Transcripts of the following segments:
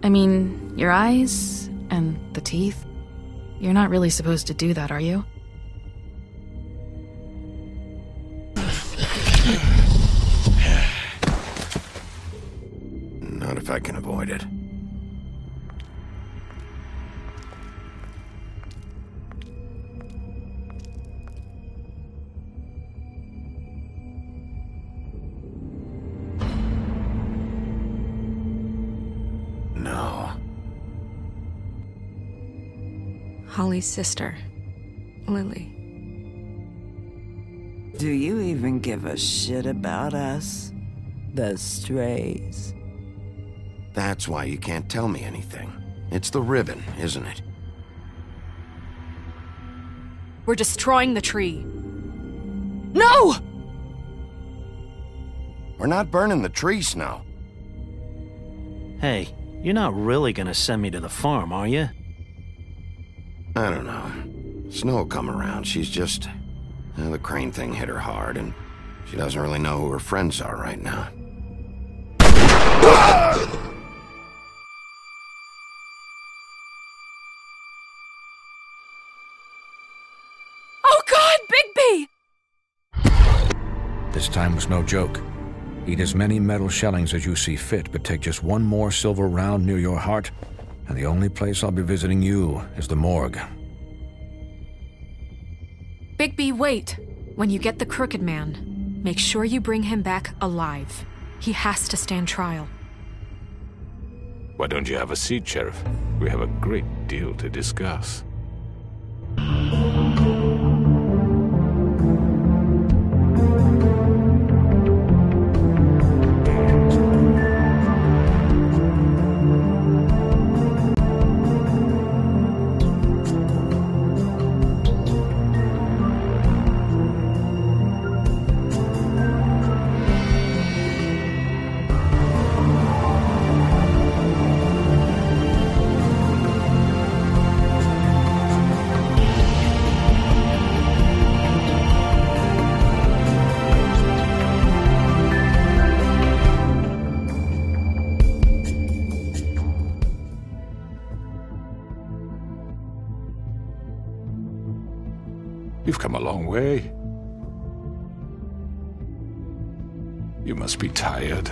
I mean, your eyes and the teeth. You're not really supposed to do that, are you? Not if I can avoid it. Holly's sister, Lily. Do you even give a shit about us? The strays? That's why you can't tell me anything. It's the ribbon, isn't it? We're destroying the tree. No! We're not burning the tree, Snow. Hey, you're not really gonna send me to the farm, are you? I don't know. Snow will come around. She's just... the crane thing hit her hard, and she doesn't really know who her friends are right now. Oh God, Bigby! This time was no joke. Eat as many metal shellings as you see fit, but take just one more silver round near your heart, and the only place I'll be visiting you is the morgue. Bigby, wait. When you get the Crooked Man, make sure you bring him back alive. He has to stand trial. Why don't you have a seat, Sheriff? We have a great deal to discuss. You've come a long way. You must be tired.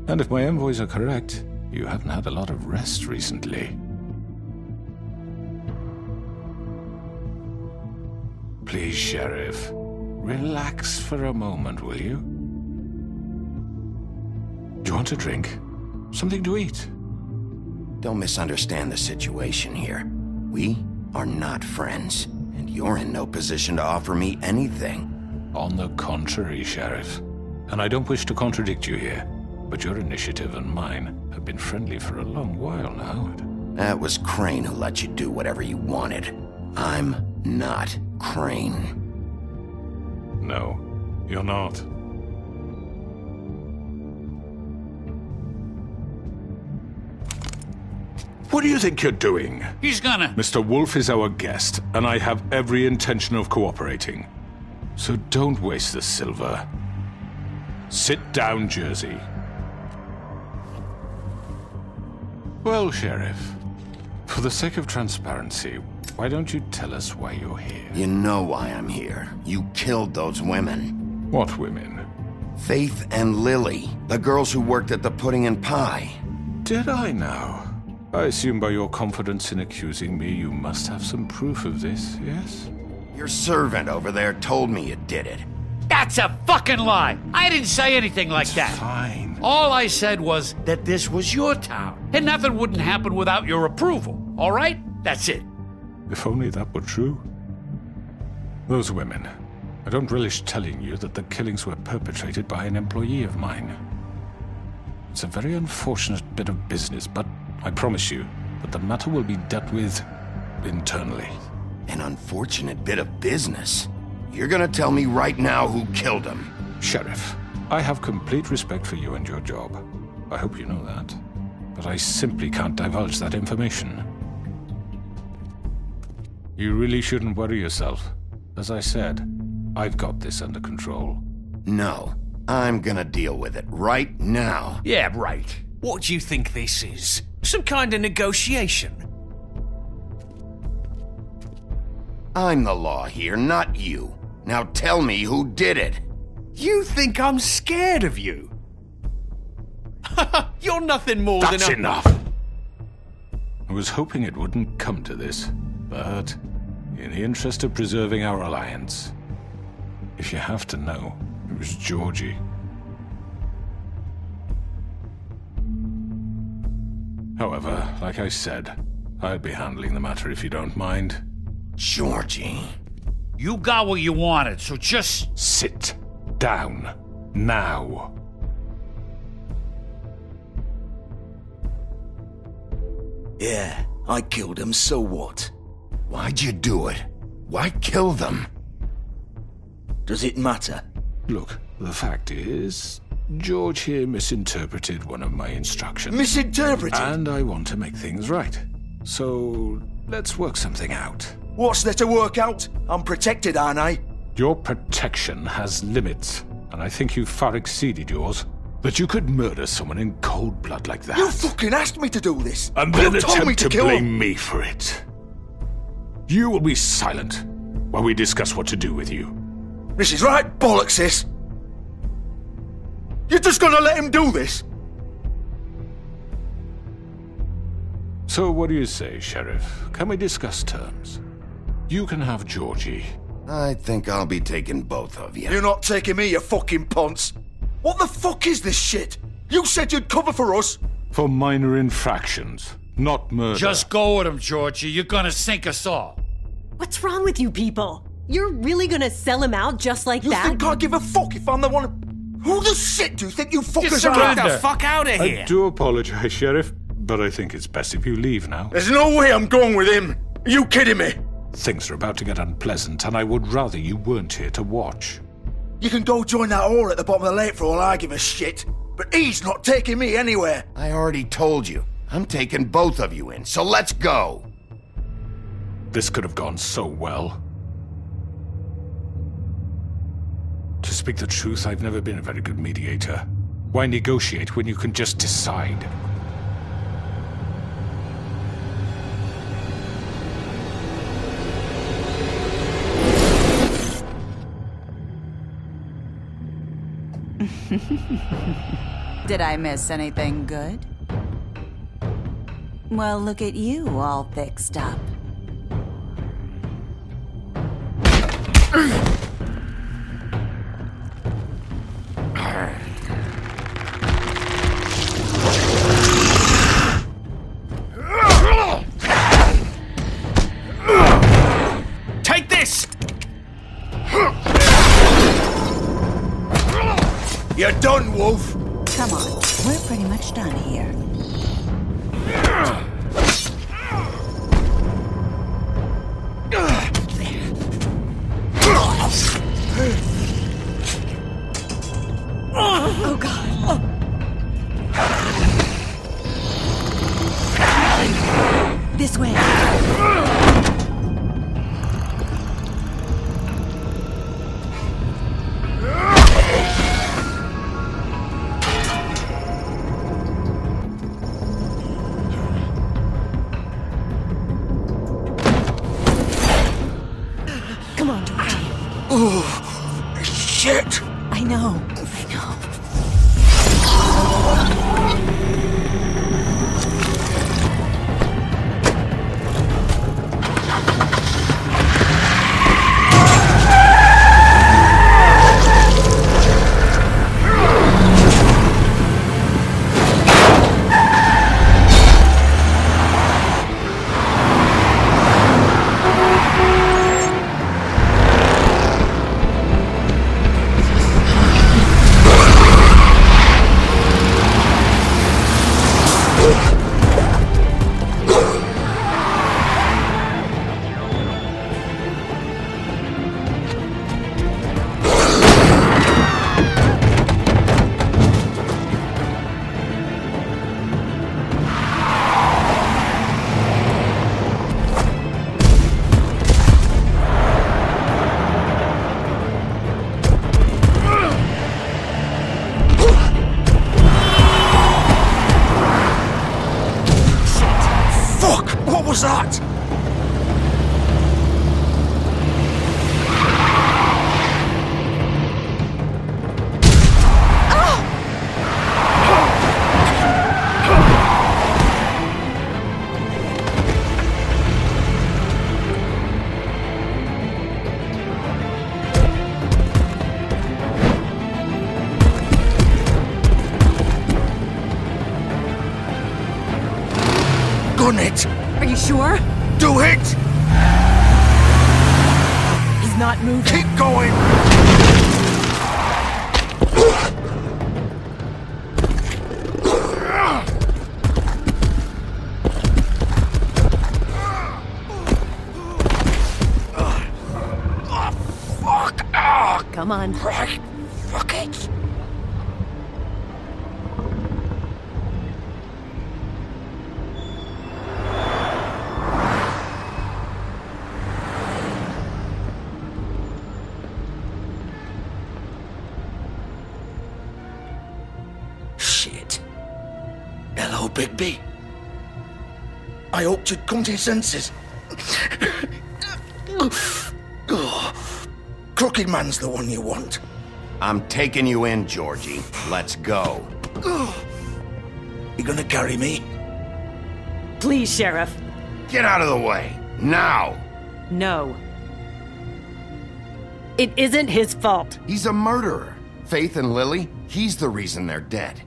And if my envoys are correct, you haven't had a lot of rest recently. Please, Sheriff. Relax for a moment, will you? Do you want a drink? Something to eat? Don't misunderstand the situation here. We are not friends, and you're in no position to offer me anything. On the contrary, Sheriff. And I don't wish to contradict you here, but your initiative and mine have been friendly for a long while now. That was Crane who let you do whatever you wanted. I'm not Crane. No, you're not. What do you think you're doing? He's gonna... Mr. Wolf is our guest, and I have every intention of cooperating. So don't waste the silver. Sit down, Jersey. Well, Sheriff, for the sake of transparency, why don't you tell us why you're here? You know why I'm here. You killed those women. What women? Faith and Lily, the girls who worked at the Pudding and Pie. Did I now? I assume by your confidence in accusing me, you must have some proof of this, yes? Your servant over there told me you did it. That's a fucking lie! I didn't say anything like that. Fine. All I said was that this was your town, and nothing wouldn't happen without your approval, all right? That's it. If only that were true. Those women. I don't relish telling you that the killings were perpetrated by an employee of mine. It's a very unfortunate bit of business, but I promise you that the matter will be dealt with internally. An unfortunate bit of business? You're gonna tell me right now who killed him? Sheriff, I have complete respect for you and your job. I hope you know that. But I simply can't divulge that information. You really shouldn't worry yourself. As I said, I've got this under control. No, I'm gonna deal with it right now. Yeah, right. What do you think this is? Some kind of negotiation? I'm the law here, not you. Now tell me who did it. You think I'm scared of you? You're nothing more That's than a... enough! I was hoping it wouldn't come to this, but in the interest of preserving our alliance, if you have to know, it was Georgie. However, like I said, I'll be handling the matter if you don't mind. Georgie. You got what you wanted, so just... Sit down. Now. Yeah, I killed him, so what? Why'd you do it? Why kill them? Does it matter? Look, the fact is, George here misinterpreted one of my instructions. Misinterpreted? And I want to make things right. So, let's work something out. What's there to work out? I'm protected, aren't I? Your protection has limits, and I think you've far exceeded yours. That you could murder someone in cold blood like that. You fucking asked me to do this! And then you told me attempt to kill blame him. me for it. You will be silent while we discuss what to do with you. This is right bollocks, sis. You're just gonna let him do this? So what do you say, Sheriff? Can we discuss terms? You can have Georgie. I think I'll be taking both of you. You're not taking me, you fucking ponce. What the fuck is this shit? You said you'd cover for us. For minor infractions, not murder. Just go with him, Georgie. You're gonna sink us all. What's wrong with you people? You're really gonna sell him out just like that? You think I give a fuck if I'm the one... Who the shit do you think you fuckers are? Get the fuck out of here! I do apologize, Sheriff, but I think it's best if you leave now. There's no way I'm going with him. Are you kidding me? Things are about to get unpleasant, and I would rather you weren't here to watch. You can go join that whore at the bottom of the lake for all I give a shit. But he's not taking me anywhere. I already told you. I'm taking both of you in, so let's go. This could have gone so well. To speak the truth, I've never been a very good mediator. Why negotiate when you can just decide? Did I miss anything good? Well, look at you, all fixed up. Take this! You're done, Wolf. Come on, we're pretty much done here. Oh, God. This way. Come on, Georgie. Oh, shit. I know. was that? Gun it! Are you sure? Do it! He's not moving. Keep going! Fuck! Come on. Right. Fuck it! Shit. Hello, Bigby. I hoped you'd come to your senses. Crooked Man's the one you want. I'm taking you in, Georgie. Let's go. You gonna carry me? Please, Sheriff. Get out of the way. Now! No. It isn't his fault. He's a murderer. Faith and Lily, he's the reason they're dead.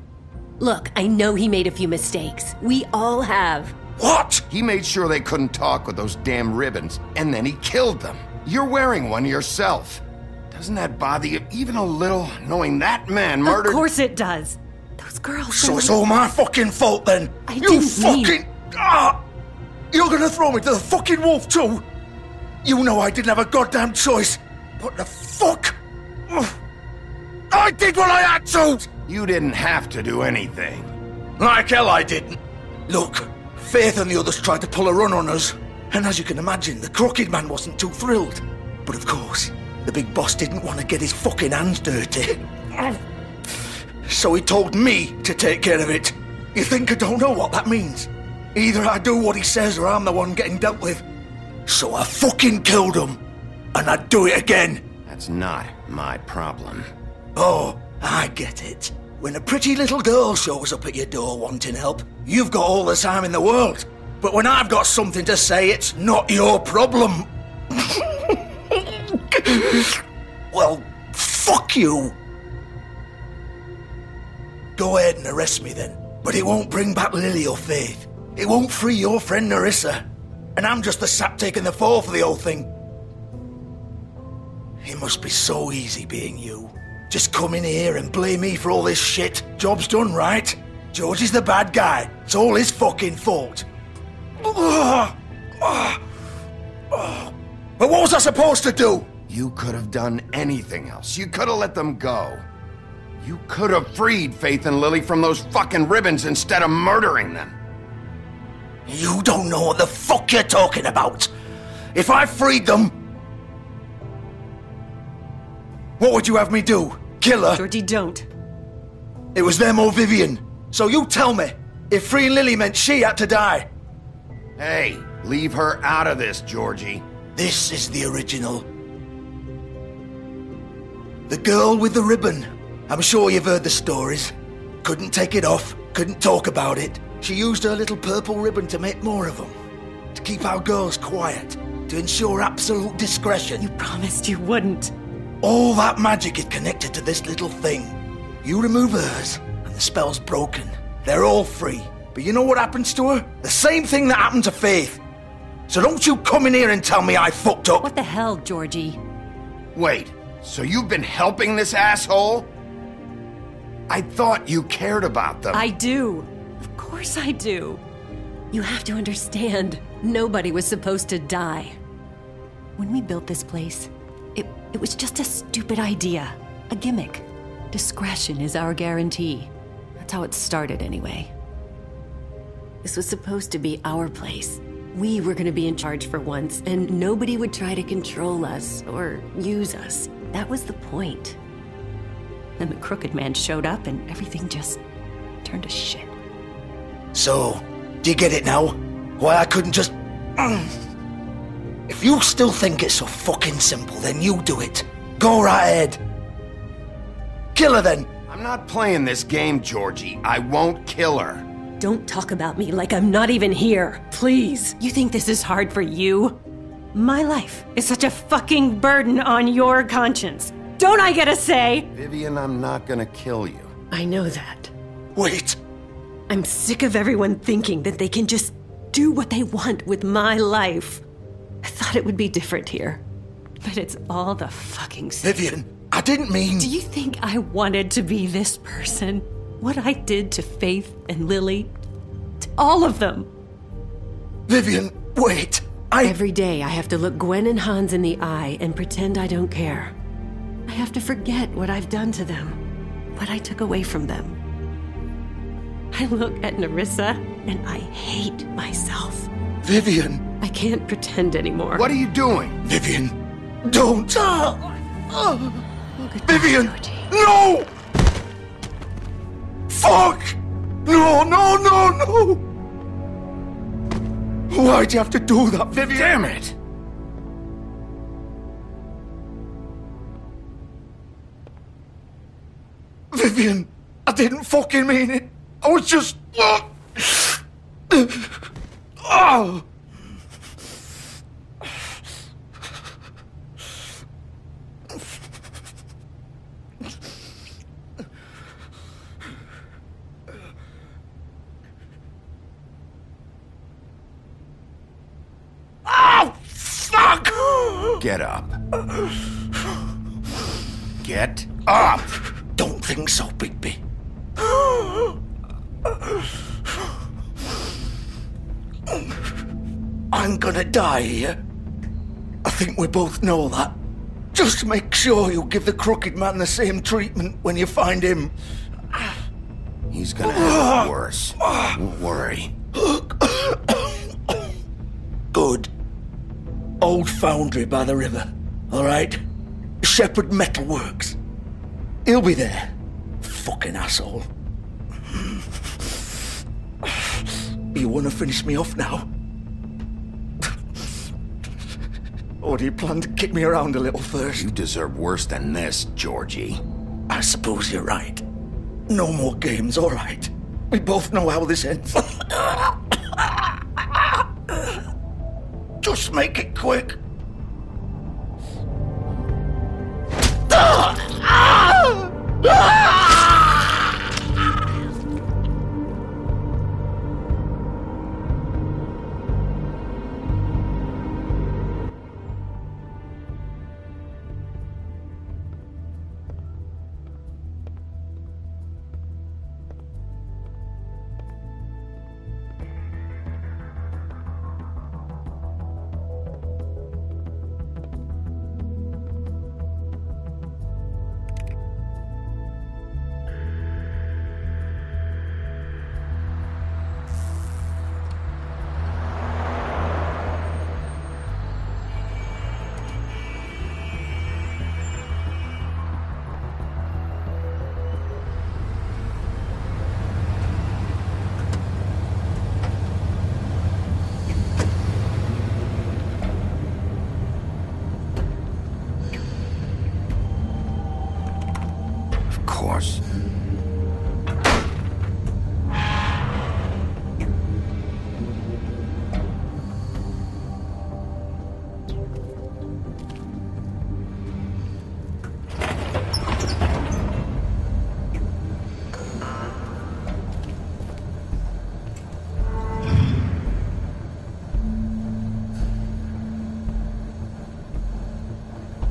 Look, I know he made a few mistakes. We all have. What? He made sure they couldn't talk with those damn ribbons, and then he killed them. You're wearing one yourself. Doesn't that bother you even a little, knowing that man murdered— Of course it does. Those girls— So it's all my fucking fault then? I didn't mean— You're gonna throw me to the fucking wolf too? You know I didn't have a goddamn choice. What the fuck? I did what I had to! You didn't have to do anything. Like hell I didn't. Look, Faith and the others tried to pull a run on us. And as you can imagine, the Crooked Man wasn't too thrilled. But of course, the big boss didn't want to get his fucking hands dirty. So he told me to take care of it. You think I don't know what that means? Either I do what he says or I'm the one getting dealt with. So I fucking killed him. And I'd do it again. That's not my problem. Oh, I get it. When a pretty little girl shows up at your door wanting help, you've got all the time in the world. But when I've got something to say, it's not your problem. Well, fuck you. Go ahead and arrest me then. But it won't bring back Lily or Faith. It won't free your friend Nerissa. And I'm just the sap taking the fall for the whole thing. It must be so easy being you. Just come in here and blame me for all this shit. Job's done, right? George is the bad guy. It's all his fucking fault. But what was I supposed to do? You could have done anything else. You could have let them go. You could have freed Faith and Lily from those fucking ribbons instead of murdering them. You don't know what the fuck you're talking about. If I freed them, what would you have me do? Kill her? Georgie, don't. It was them or Vivian. So you tell me, if freeing Lily meant she had to die. Hey, leave her out of this, Georgie. This is the original. The girl with the ribbon. I'm sure you've heard the stories. Couldn't take it off, couldn't talk about it. She used her little purple ribbon to make more of them. To keep our girls quiet. To ensure absolute discretion. You promised you wouldn't. All that magic is connected to this little thing. You remove hers, and the spell's broken. They're all free. But you know what happens to her? The same thing that happened to Faith. So don't you come in here and tell me I fucked up. What the hell, Georgie? Wait, so you've been helping this asshole? I thought you cared about them. I do. Of course I do. You have to understand, nobody was supposed to die. When we built this place, it was just a stupid idea. A gimmick. Discretion is our guarantee. That's how it started anyway. This was supposed to be our place. We were gonna be in charge for once, and nobody would try to control us or use us. That was the point. Then the Crooked Man showed up and everything just turned to shit. So, do you get it now? Why I couldn't just If you still think it's so fucking simple, then you do it. Go right ahead. Kill her then. I'm not playing this game, Georgie. I won't kill her. Don't talk about me like I'm not even here, please. You think this is hard for you? My life is such a fucking burden on your conscience. Don't I get a say? Vivian, I'm not gonna kill you. I know that. Wait. I'm sick of everyone thinking that they can just do what they want with my life. I thought it would be different here. But it's all the fucking same. Vivian, I didn't mean... Do you think I wanted to be this person? What I did to Faith and Lily? To all of them? Vivian, wait. Every day I have to look Gwen and Hans in the eye and pretend I don't care. I have to forget what I've done to them. What I took away from them. I look at Nerissa and I hate myself. Vivian. I can't pretend anymore. What are you doing? Vivian, don't. Vivian, no! Fuck! No, no, no, no! Why'd you have to do that, Vivian? Damn it! Vivian, I didn't fucking mean it. I was just... Oh! Fuck! Get up. Get up! Don't think so, Bigby. I'm gonna die here. I think we both know that. Just make sure you give the crooked man the same treatment when you find him. He's gonna have it worse. Don't worry. Good. Old foundry by the river, all right? Shepherd Metalworks. He'll be there. Fucking asshole. You want to finish me off now? Or do you plan to kick me around a little first? You deserve worse than this, Georgie. I suppose you're right. No more games, all right? We both know how this ends. Just make it quick.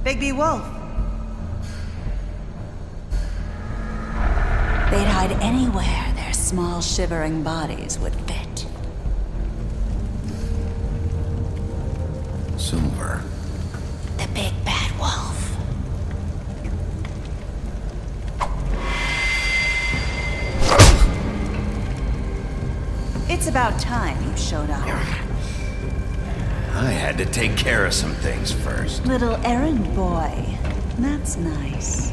Bigby Wolf. They'd hide anywhere their small, shivering bodies would fit. Silver. The big bad wolf. It's about time you showed up. I had to take care of some things first. Little errand boy. That's nice.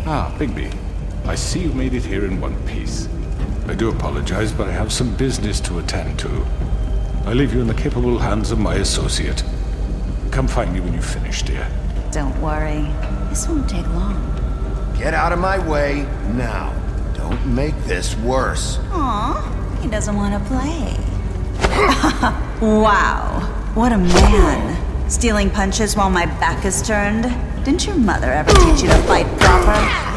Ah, Bigby. I see you made it here in one piece. I do apologize, but I have some business to attend to. I leave you in the capable hands of my associate. Come find me when you finish, dear. Don't worry. This won't take long. Get out of my way now. Don't make this worse. Aw, he doesn't want to play. Wow, what a man. Stealing punches while my back is turned? Didn't your mother ever teach you to fight proper?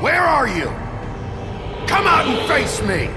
Where are you? Come out and face me!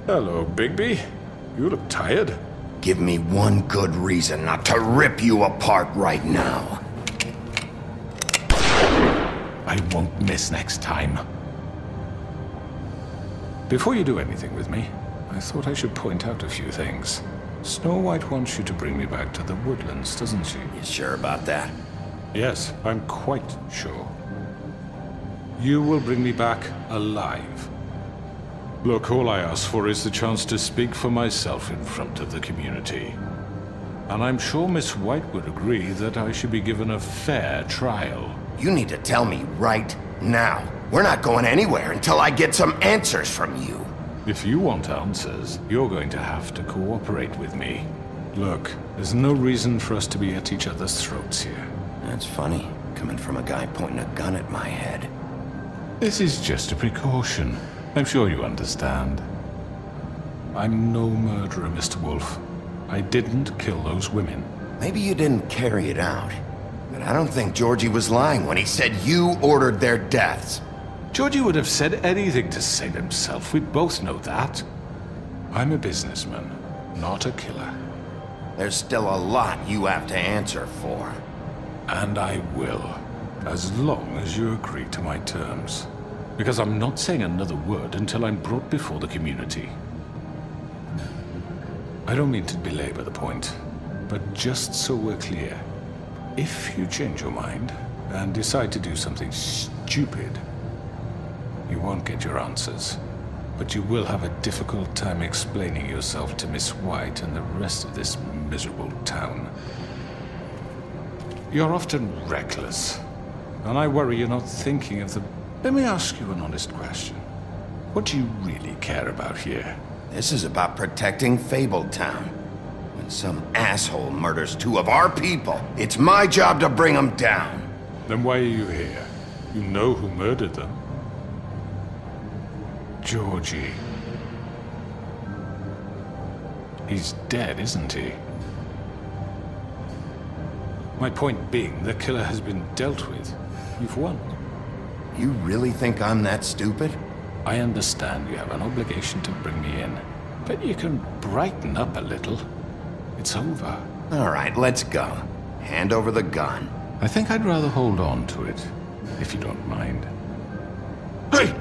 Hello, Bigby. You look tired. Give me one good reason not to rip you apart right now. I won't miss next time. Before you do anything with me, I thought I should point out a few things. Snow White wants you to bring me back to the woodlands, doesn't she? You sure about that? Yes, I'm quite sure. You will bring me back alive. Look, all I ask for is the chance to speak for myself in front of the community. And I'm sure Miss White would agree that I should be given a fair trial. You need to tell me right now. We're not going anywhere until I get some answers from you. If you want answers, you're going to have to cooperate with me. Look, there's no reason for us to be at each other's throats here. That's funny, coming from a guy pointing a gun at my head. This is just a precaution. I'm sure you understand. I'm no murderer, Mr. Wolf. I didn't kill those women. Maybe you didn't carry it out, but I don't think Georgie was lying when he said you ordered their deaths. Georgie would have said anything to save himself. We both know that. I'm a businessman, not a killer. There's still a lot you have to answer for. And I will, as long as you agree to my terms. Because I'm not saying another word until I'm brought before the community. I don't mean to belabor the point, but just so we're clear, if you change your mind and decide to do something stupid, you won't get your answers, but you will have a difficult time explaining yourself to Miss White and the rest of this miserable town. You're often reckless, and I worry you're not thinking of the... Let me ask you an honest question. What do you really care about here? This is about protecting Fabletown. When some asshole murders two of our people, it's my job to bring them down. Then why are you here? You know who murdered them. Georgie. He's dead, isn't he? My point being, the killer has been dealt with. You've won. You really think I'm that stupid? I understand you have an obligation to bring me in, but you can brighten up a little. It's over. All right, let's go. Hand over the gun. I think I'd rather hold on to it, if you don't mind. Hey!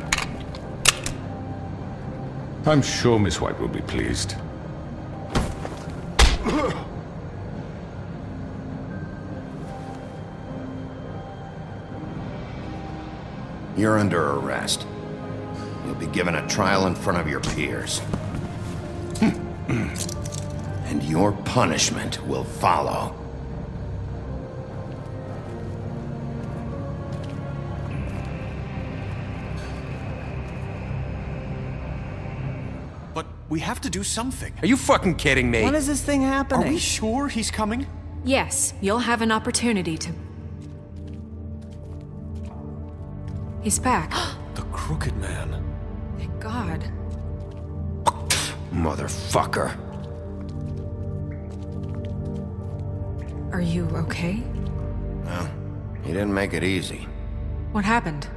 I'm sure Miss White will be pleased. You're under arrest. You'll be given a trial in front of your peers. And your punishment will follow. But we have to do something. Are you fucking kidding me? When is this thing happening? Are we sure he's coming? Yes, you'll have an opportunity to... He's back. The Crooked Man. Thank God. Motherfucker. Are you okay? Well, he didn't make it easy. What happened?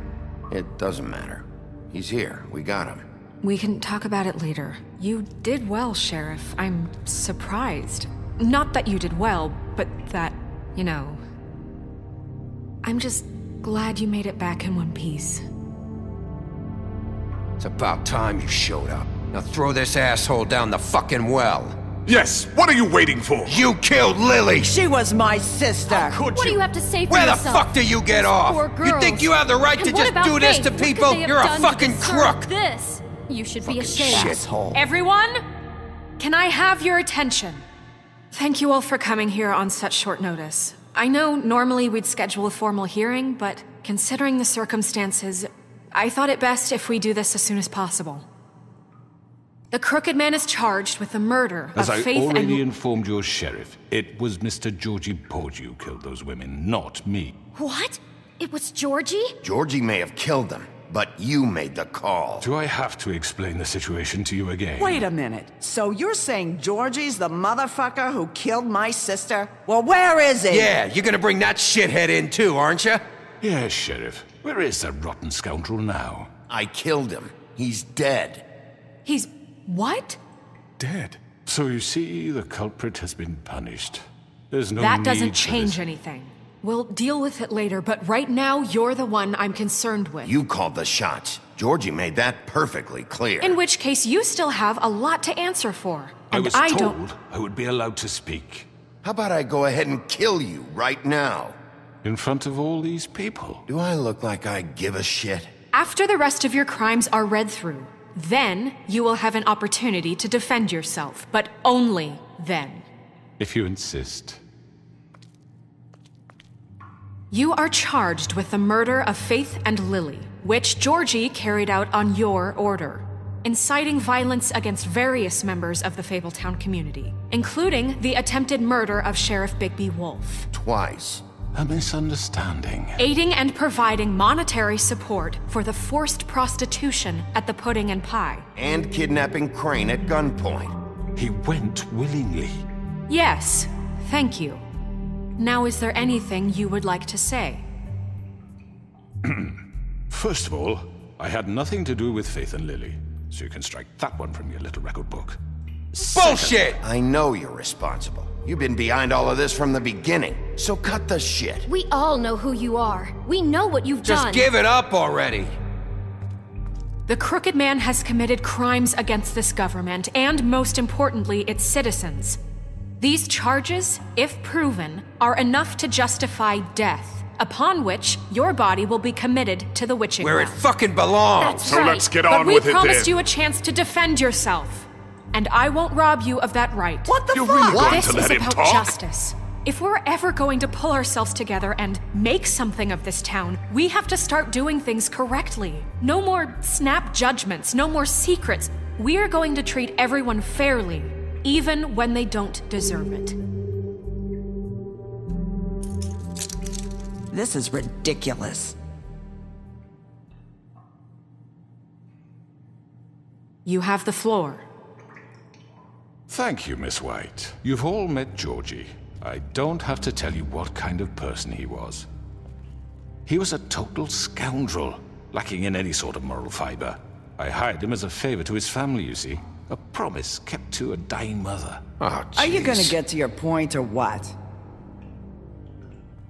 It doesn't matter. He's here. We got him. We can talk about it later. You did well, Sheriff. I'm surprised. Not that you did well, but that, you know... I'm just glad you made it back in one piece. It's about time you showed up. Now throw this asshole down the fucking well. Yes, what are you waiting for? You killed Lily! She was my sister! How could What you? do you have to say for Where yourself? the fuck do you get off? Poor girls. You think you have the right to And what just about do this Faith? to What could people? they have You're a done to fucking deserve crook! This. You should be ashamed. Shithole. Everyone, can I have your attention? Thank you all for coming here on such short notice. I know normally we'd schedule a formal hearing, but considering the circumstances, I thought it best if we do this as soon as possible. The Crooked Man is charged with the murder As of I Faith already and... informed your sheriff, it was Mr. Georgie Porgy who killed those women, not me. What? It was Georgie? Georgie may have killed them, but you made the call. Do I have to explain the situation to you again? Wait a minute. So you're saying Georgie's the motherfucker who killed my sister? Well, where is he? Yeah, you're gonna bring that shithead in too, aren't you? Yes, Sheriff. Where is that rotten scoundrel now? I killed him. He's dead. He's What? Dead. So you see, the culprit has been punished. There's no That need doesn't for change this. anything. We'll deal with it later, but right now, you're the one I'm concerned with. You called the shots. Georgie made that perfectly clear. In which case, you still have a lot to answer for. And I was don't... told I would be allowed to speak. How about I go ahead and kill you right now? In front of all these people? Do I look like I give a shit? After the rest of your crimes are read through, then you will have an opportunity to defend yourself, but only then. If you insist. You are charged with the murder of Faith and Lily, which Georgie carried out on your order, inciting violence against various members of the Fabletown community, including the attempted murder of Sheriff Bigby Wolf. Twice. A misunderstanding. Aiding and providing monetary support for the forced prostitution at the Pudding and Pie. And kidnapping Crane at gunpoint. He went willingly. Yes, thank you. Now, is there anything you would like to say? First of all, I had nothing to do with Faith and Lily, so you can strike that one from your little record book. Bullshit! I know you're responsible. You've been behind all of this from the beginning, so cut the shit. We all know who you are. We know what you've done. Just give it up already. The Crooked Man has committed crimes against this government, and most importantly, its citizens. These charges, if proven, are enough to justify death, upon which your body will be committed to the witching Where it well. fucking belongs. That's So right. let's get on but with it we promised then. you a chance to defend yourself. And I won't rob you of that right. What the You're fuck? really going This to is let him about talk? justice. If we're ever going to pull ourselves together and make something of this town, we have to start doing things correctly. No more snap judgments, no more secrets. We are going to treat everyone fairly, even when they don't deserve it. This is ridiculous. You have the floor. Thank you, Miss White. You've all met Georgie. I don't have to tell you what kind of person he was. He was a total scoundrel, lacking in any sort of moral fiber. I hired him as a favor to his family, you see. A promise kept to a dying mother. Oh, Are you gonna jeez. get to your point or what?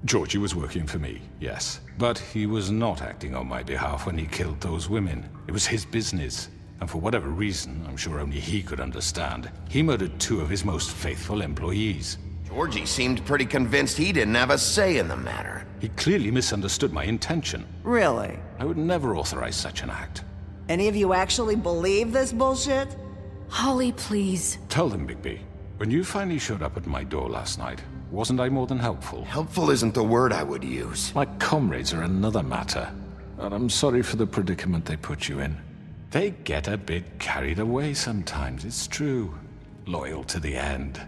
Georgie was working for me, yes. But he was not acting on my behalf when he killed those women. It was his business. And for whatever reason, I'm sure only he could understand, he murdered 2 of his most faithful employees. Georgie seemed pretty convinced he didn't have a say in the matter. He clearly misunderstood my intention. Really? I would never authorize such an act. Any of you actually believe this bullshit? Holly, please. Tell them, Bigby. When you finally showed up at my door last night, wasn't I more than helpful? Helpful isn't the word I would use. My comrades are another matter. And I'm sorry for the predicament they put you in. They get a bit carried away sometimes, it's true. Loyal to the end.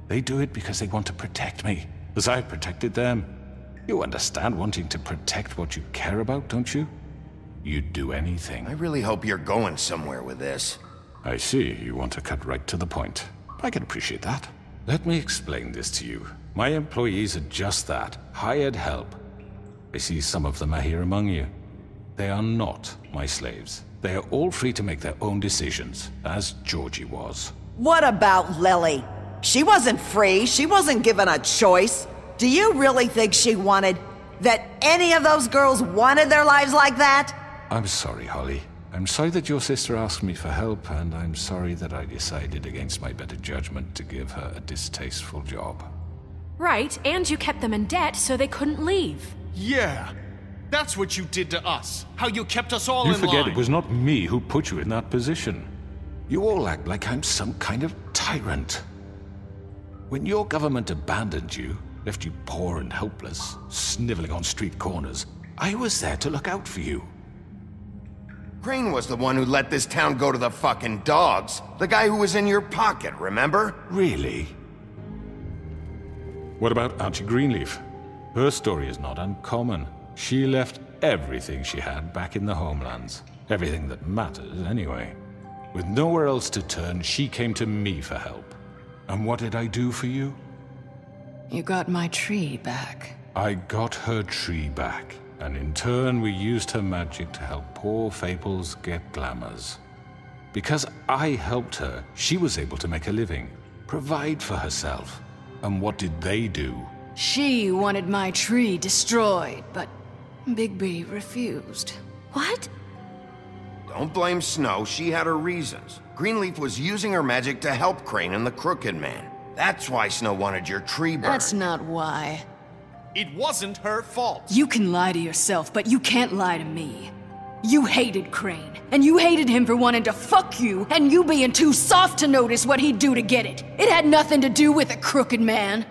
They do it because they want to protect me, as I've protected them. You understand wanting to protect what you care about, don't you? You'd do anything. I really hope you're going somewhere with this. I see, you want to cut right to the point. I can appreciate that. Let me explain this to you. My employees are just that, hired help. I see some of them are here among you. They are not my slaves. They are all free to make their own decisions, as Georgie was. What about Lily? She wasn't free. She wasn't given a choice. Do you really think she wanted... that any of those girls wanted their lives like that? I'm sorry, Holly. I'm sorry that your sister asked me for help, and I'm sorry that I decided against my better judgment to give her a distasteful job. Right, and you kept them in debt so they couldn't leave. Yeah. That's what you did to us. How you kept us all You in forget line. it was not me who put you in that position. You all act like I'm some kind of tyrant. When your government abandoned you, left you poor and helpless, sniveling on street corners, I was there to look out for you. Crane was the one who let this town go to the fucking dogs. The guy who was in your pocket, remember? Really? What about Auntie Greenleaf? Her story is not uncommon. She left everything she had back in the homelands. Everything that matters, anyway. With nowhere else to turn, she came to me for help. And what did I do for you? You got my tree back. I got her tree back, and in turn we used her magic to help poor Fables get glamours. Because I helped her, she was able to make a living, provide for herself. And what did they do? She wanted my tree destroyed, but Bigby refused. What? Don't blame Snow, she had her reasons. Greenleaf was using her magic to help Crane and the Crooked Man. That's why Snow wanted your tree burned. That's not why. It wasn't her fault. You can lie to yourself, but you can't lie to me. You hated Crane, and you hated him for wanting to fuck you, and you being too soft to notice what he'd do to get it. It had nothing to do with a Crooked Man.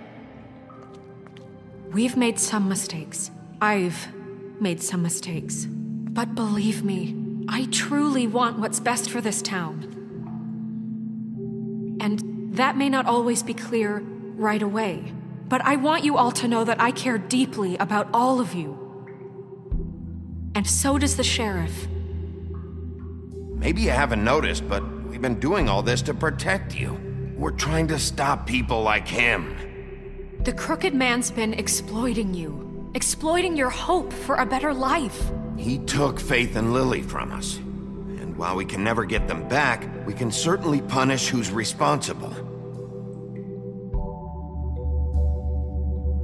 We've made some mistakes. I've made some mistakes. But believe me, I truly want what's best for this town. And that may not always be clear right away, but I want you all to know that I care deeply about all of you. And so does the sheriff. Maybe you haven't noticed, but we've been doing all this to protect you. We're trying to stop people like him. The Crooked Man's been exploiting you. Exploiting your hope for a better life. He took Faith and Lily from us. And while we can never get them back, we can certainly punish who's responsible.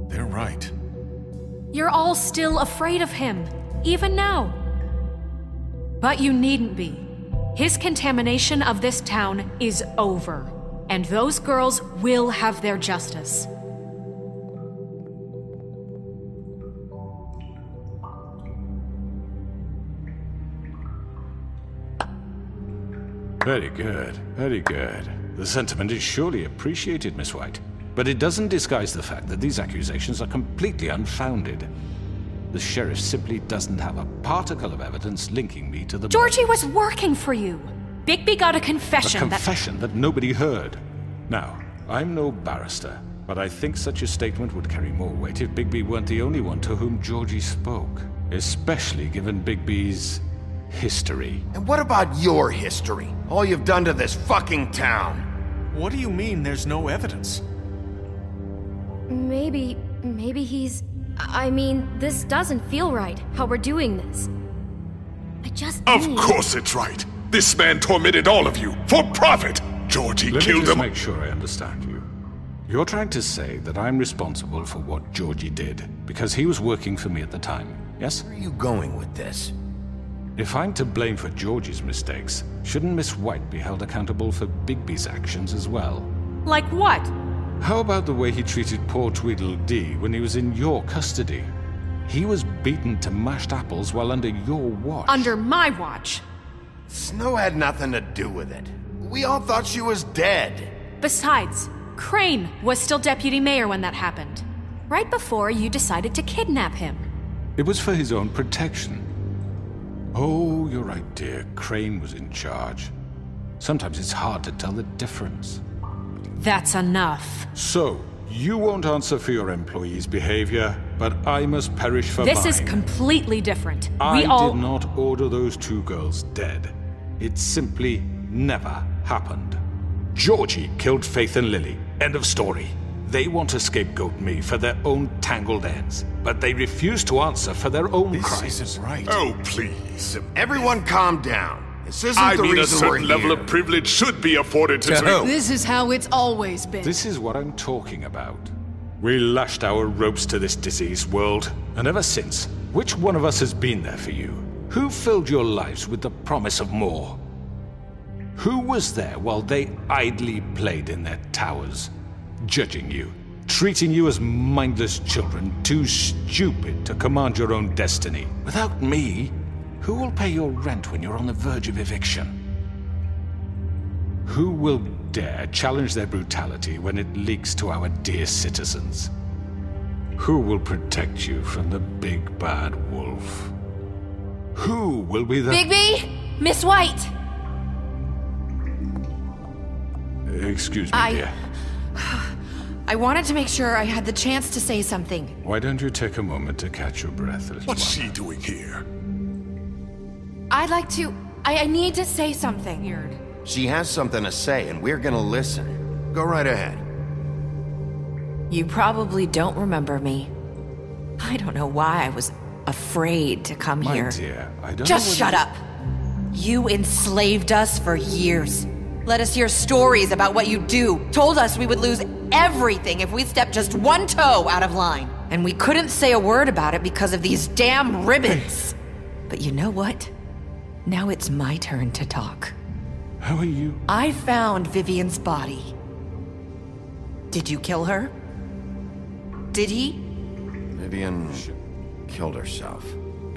They're right. You're all still afraid of him, even now. But you needn't be. His contamination of this town is over, and those girls will have their justice. Very good, very good. The sentiment is surely appreciated, Miss White. But it doesn't disguise the fact that these accusations are completely unfounded. The sheriff simply doesn't have a particle of evidence linking me to the... Georgie was working for you. Bigby got a confession A confession that nobody heard. Now, I'm no barrister, but I think such a statement would carry more weight if Bigby weren't the only one to whom Georgie spoke. Especially given Bigby's history. And what about your history? All you've done to this fucking town. What do you mean there's no evidence? Maybe he's... I mean, this doesn't feel right, how we're doing this. I just Of course it's right. This man tormented all of you, for profit! Georgie killed them. Let me just make sure I understand you. You're trying to say that I'm responsible for what Georgie did, because he was working for me at the time, yes? Where are you going with this? If I'm to blame for Georgie's mistakes, shouldn't Miss White be held accountable for Bigby's actions as well? Like what? How about the way he treated poor Tweedledee when he was in your custody? He was beaten to mashed apples while under your watch. Under my watch? Snow had nothing to do with it. We all thought she was dead. Besides, Crane was still deputy mayor when that happened. Right before you decided to kidnap him. It was for his own protection. Oh, you're right, dear. Crane was in charge. Sometimes it's hard to tell the difference. That's enough. So, you won't answer for your employees' behavior, but I must perish for mine. This is completely different. I did not order those two girls dead. It simply never happened. Georgie killed Faith and Lily. End of story. They want to scapegoat me for their own tangled ends, but they refuse to answer for their own crimes. This isn't right. Oh, please. Everyone calm down. This isn't I the mean, reason a certain we're level here. of privilege should be afforded to two. This is how it's always been. This is what I'm talking about. We lashed our ropes to this diseased world, and ever since, which one of us has been there for you? Who filled your lives with the promise of more? Who was there while they idly played in their towers, judging you, treating you as mindless children, too stupid to command your own destiny? Without me, who will pay your rent when you're on the verge of eviction? Who will dare challenge their brutality when it leaks to our dear citizens? Who will protect you from the big bad wolf? Who will be the... Bigby! Miss White! Excuse me, dear. I wanted to make sure I had the chance to say something. Why don't you take a moment to catch your breath a little What's she doing here? I'd like to... I need to say something. Weird. She has something to say, and we're gonna listen. Go right ahead. You probably don't remember me. I don't know why I was afraid to come here. My dear, I don't Just know shut up. You enslaved us for years. Let us hear stories about what you do. Told us we would lose everything if we stepped just one toe out of line. And we couldn't say a word about it because of these damn ribbons. But you know what? Now it's my turn to talk. How are you? I found Vivian's body. Did you kill her? Did he? Vivian killed herself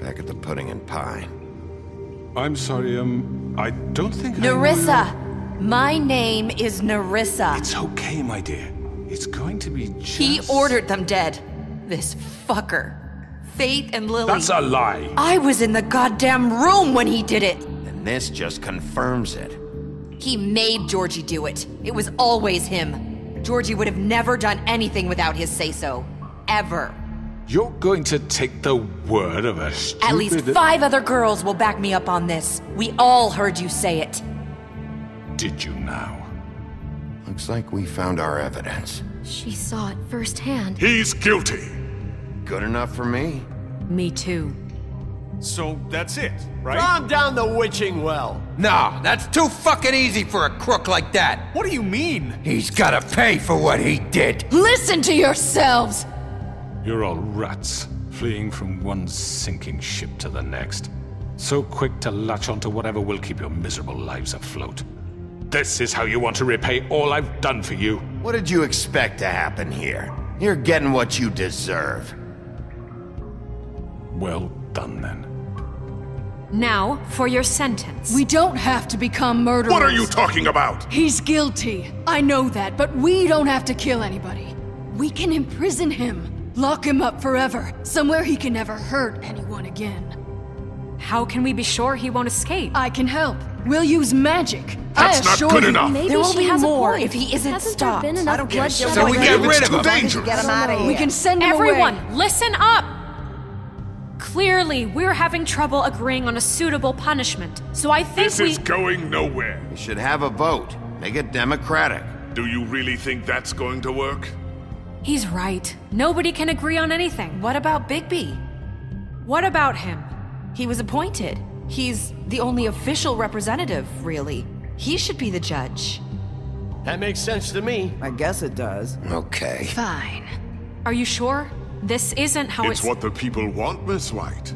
back at the Pudding and Pie. I'm sorry, I don't think Nerissa! My name is Nerissa. It's okay, my dear. It's going to be just... He ordered them dead. This fucker. Faith and Lily. That's a lie. I was in the goddamn room when he did it. And this just confirms it. He made Georgie do it. It was always him. Georgie would have never done anything without his say-so. Ever. You're going to take the word of a stupid... At least 5 other girls will back me up on this. We all heard you say it. Did you now? Looks like we found our evidence. She saw it firsthand. He's guilty. Good enough for me? Me too. So that's it, right? Calm down the witching well. No, that's too fucking easy for a crook like that. What do you mean? He's gotta pay for what he did. Listen to yourselves! You're all rats, fleeing from one sinking ship to the next. So quick to latch onto whatever will keep your miserable lives afloat. This is how you want to repay all I've done for you. What did you expect to happen here? You're getting what you deserve. Well done, then. Now, for your sentence. We don't have to become murderers. What are you talking about? He's guilty. I know that, but we don't have to kill anybody. We can imprison him. Lock him up forever. Somewhere he can never hurt anyone again. How can we be sure he won't escape? I can help. We'll use magic. That's not good enough. Maybe there will she be has more a point. if he isn't Hasn't stopped. There been enough I don't care. bloodshed So we get rid of him. Dangerous. Get him out of here. We can send him Everyone, away. listen up! Clearly, we're having trouble agreeing on a suitable punishment, so I think This is going nowhere. We should have a vote. Make it democratic. Do you really think that's going to work? He's right. Nobody can agree on anything. What about Bigby? What about him? He was appointed. He's the only official representative, really. He should be the judge. That makes sense to me. I guess it does. Okay. Fine. Are you sure? This isn't how It's what the people want, Miss White.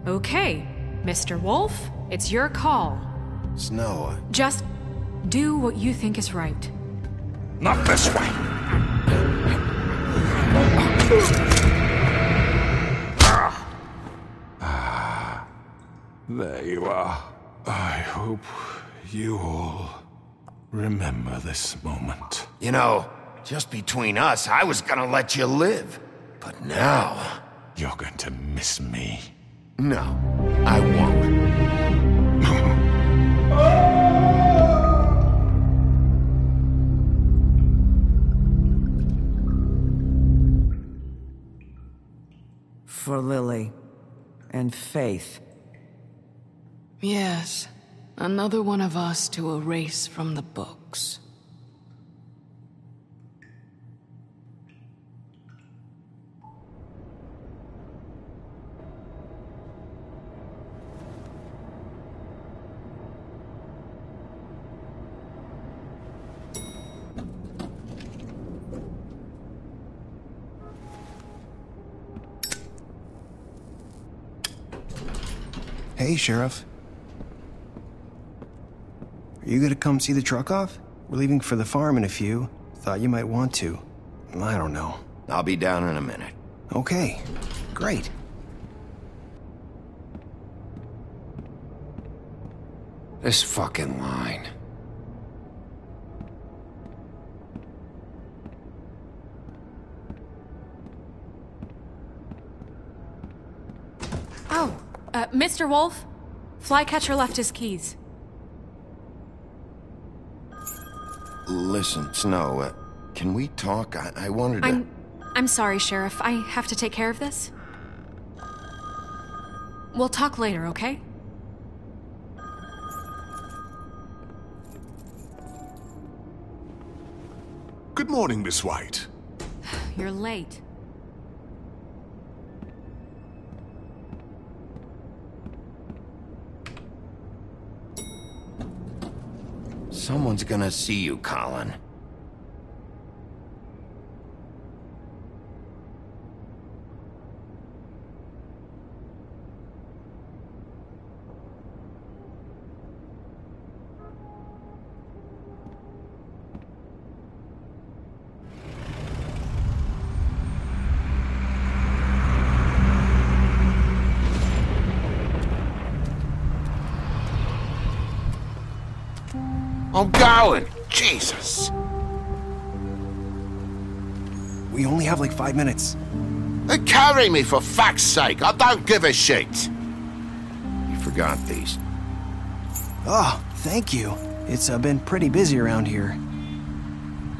Okay, Mr. Wolf, it's your call. Snow. Just do what you think is right. Not this way. There you are. I hope you all remember this moment. You know, just between us, I was gonna let you live. But now... You're going to miss me. No, I won't. For Lily. And Faith. Yes. Another one of us to erase from the books. Hey, Sheriff. Are you gonna come see the truck off? We're leaving for the farm in a few. Thought you might want to. I don't know. I'll be down in a minute. Okay, great. This fucking line. Oh, Mr. Wolf, Flycatcher left his keys. Listen, Snow, can we talk? I wanted to... I'm sorry, Sheriff. I have to take care of this. We'll talk later, okay? Good morning, Miss White. You're late. Someone's gonna see you, Colin. I'm going! Jesus! We only have like 5 minutes. Carry me for fuck's sake! I don't give a shit! You forgot these. Oh, thank you. It's been pretty busy around here.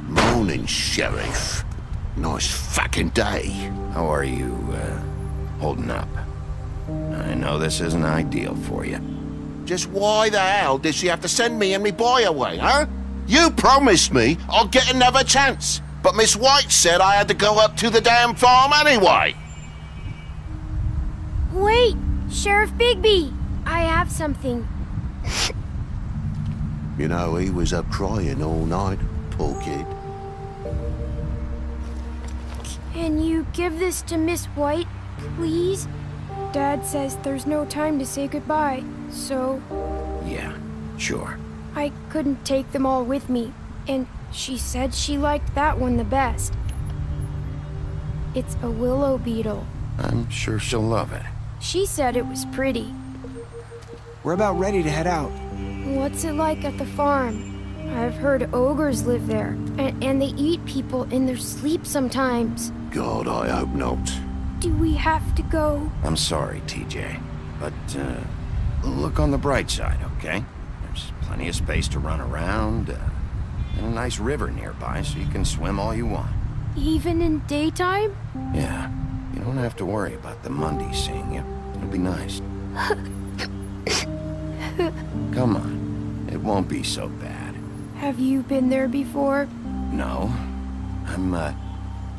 Morning, Sheriff. Nice fucking day. How are you, holding up? I know this isn't ideal for you. Just why the hell did she have to send me and me boy away, huh? You promised me I'd get another chance, but Miss White said I had to go up to the damn farm anyway. Wait, Sheriff Bigby, I have something. You know, he was up crying all night, poor kid. Can you give this to Miss White, please? Dad says there's no time to say goodbye, so... Yeah, sure. I couldn't take them all with me, and she said she liked that one the best. It's a willow beetle. I'm sure she'll love it. She said it was pretty. We're about ready to head out. What's it like at the farm? I've heard ogres live there, and they eat people in their sleep sometimes. God, I hope not. Do we have to go? I'm sorry, TJ, but look on the bright side, okay? There's plenty of space to run around, and a nice river nearby so you can swim all you want. Even in daytime? Yeah, you don't have to worry about the Mundies seeing you. It'll be nice. Come on, it won't be so bad. Have you been there before? No,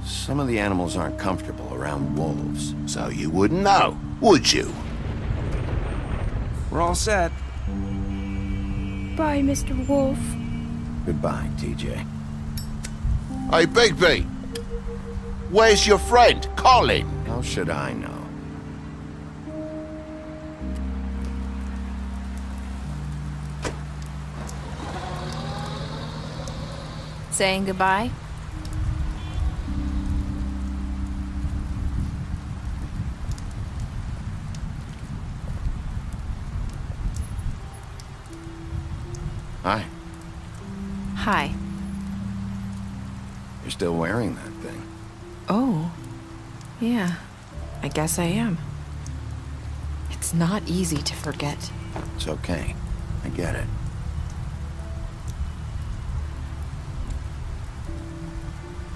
some of the animals aren't comfortable around wolves. So you wouldn't know, would you? We're all set. Bye, Mr. Wolf. Goodbye, TJ. Hey, Bigby! Where's your friend, Colin? How should I know? Saying goodbye? Hi. Hi. You're still wearing that thing. Oh. Yeah. I guess I am. It's not easy to forget. It's okay. I get it.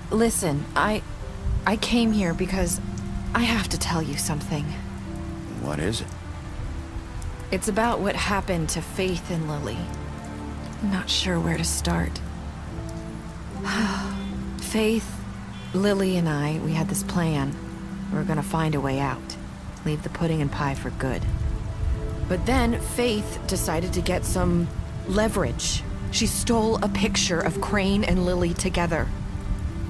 Listen, I came here because I have to tell you something. What is it? It's about what happened to Faith and Lily. I'm not sure where to start. Faith, Lily, and I, we had this plan. We were gonna find a way out. Leave the pudding and pie for good. But then Faith decided to get some leverage. She stole a picture of Crane and Lily together.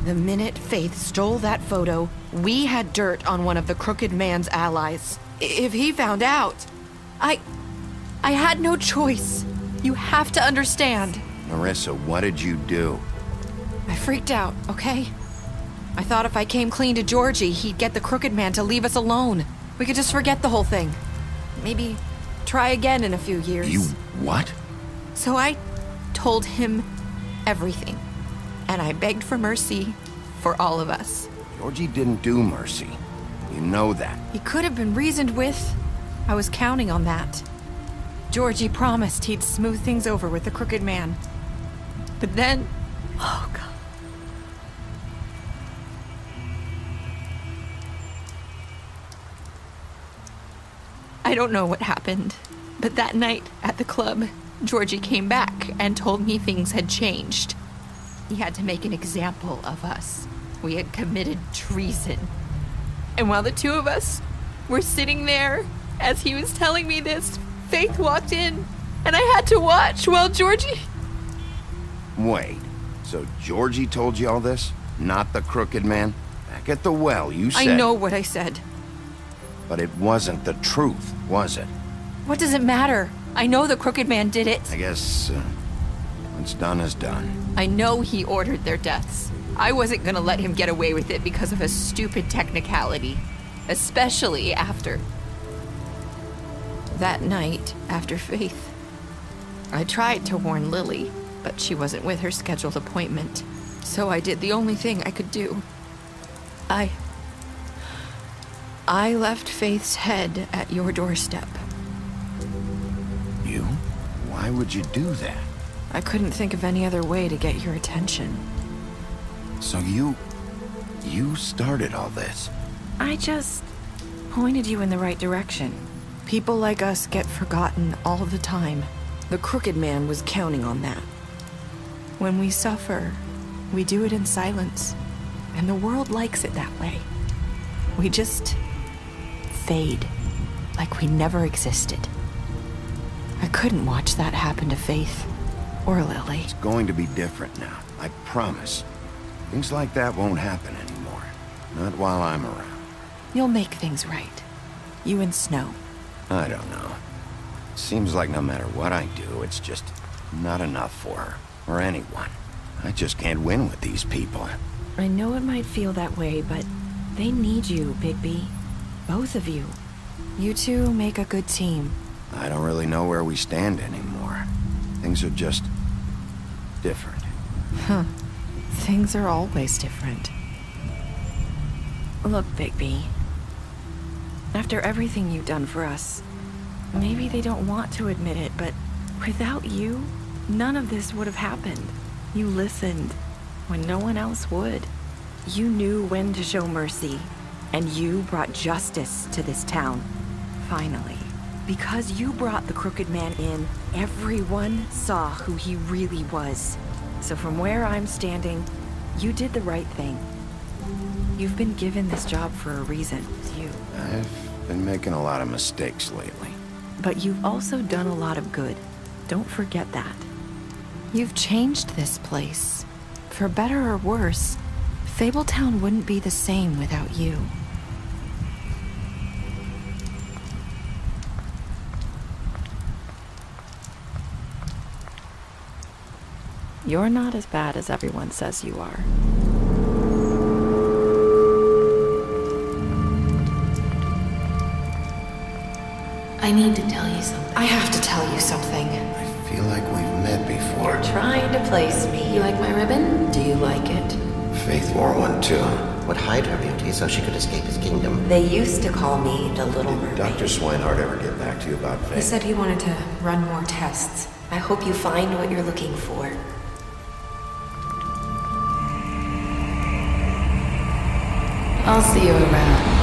The minute Faith stole that photo, we had dirt on one of the crooked man's allies. If he found out, I had no choice. You have to understand. Marissa, what did you do? I freaked out, okay? I thought if I came clean to Georgie, he'd get the crooked man to leave us alone. We could just forget the whole thing. Maybe try again in a few years. You what? So I told him everything. And I begged for mercy for all of us. Georgie didn't do mercy. You know that. He could have been reasoned with. I was counting on that. Georgie promised he'd smooth things over with the crooked man. But then... Oh, God. I don't know what happened, but that night at the club, Georgie came back and told me things had changed. He had to make an example of us. We had committed treason. And while the two of us were sitting there, as he was telling me this, Faith walked in, and I had to watch while Georgie... Wait, so Georgie told you all this? Not the crooked man? Back at the well, you said... I know what I said. But it wasn't the truth, was it? What does it matter? I know the crooked man did it. I guess, what's done is done. I know he ordered their deaths. I wasn't gonna let him get away with it because of a stupid technicality. Especially after... That night, after Faith, I tried to warn Lily, but she wasn't with her scheduled appointment. So I did the only thing I could do. I left Faith's head at your doorstep. You? Why would you do that? I couldn't think of any other way to get your attention. So you started all this? I just pointed you in the right direction. People like us get forgotten all the time. The crooked man was counting on that. When we suffer, we do it in silence, and the world likes it that way. We just fade, like we never existed. I couldn't watch that happen to Faith, or Lily. It's going to be different now, I promise. Things like that won't happen anymore. Not while I'm around. You'll make things right. You and Snow. I don't know. Seems like no matter what I do, it's just not enough for her, or anyone. I just can't win with these people. I know it might feel that way, but they need you, Bigby. Both of you. You two make a good team. I don't really know where we stand anymore. Things are just... different. Huh. Things are always different. Look, Bigby. After everything you've done for us, maybe they don't want to admit it, but without you, none of this would have happened. You listened when no one else would. You knew when to show mercy, and you brought justice to this town. Finally. Because you brought the crooked man in, everyone saw who he really was. So from where I'm standing, you did the right thing. You've been given this job for a reason. I've been making a lot of mistakes lately. But you've also done a lot of good. Don't forget that. You've changed this place. For better or worse, Fabletown wouldn't be the same without you. You're not as bad as everyone says you are. I need to tell you something. I have to tell you something. I feel like we've met before. You're trying to place me. You like my ribbon? Do you like it? Faith wore one too. Would hide her beauty so she could escape his kingdom. They used to call me the Little Mermaid. Did Dr. Swinehart ever get back to you about Faith? He said he wanted to run more tests. I hope you find what you're looking for. I'll see you around.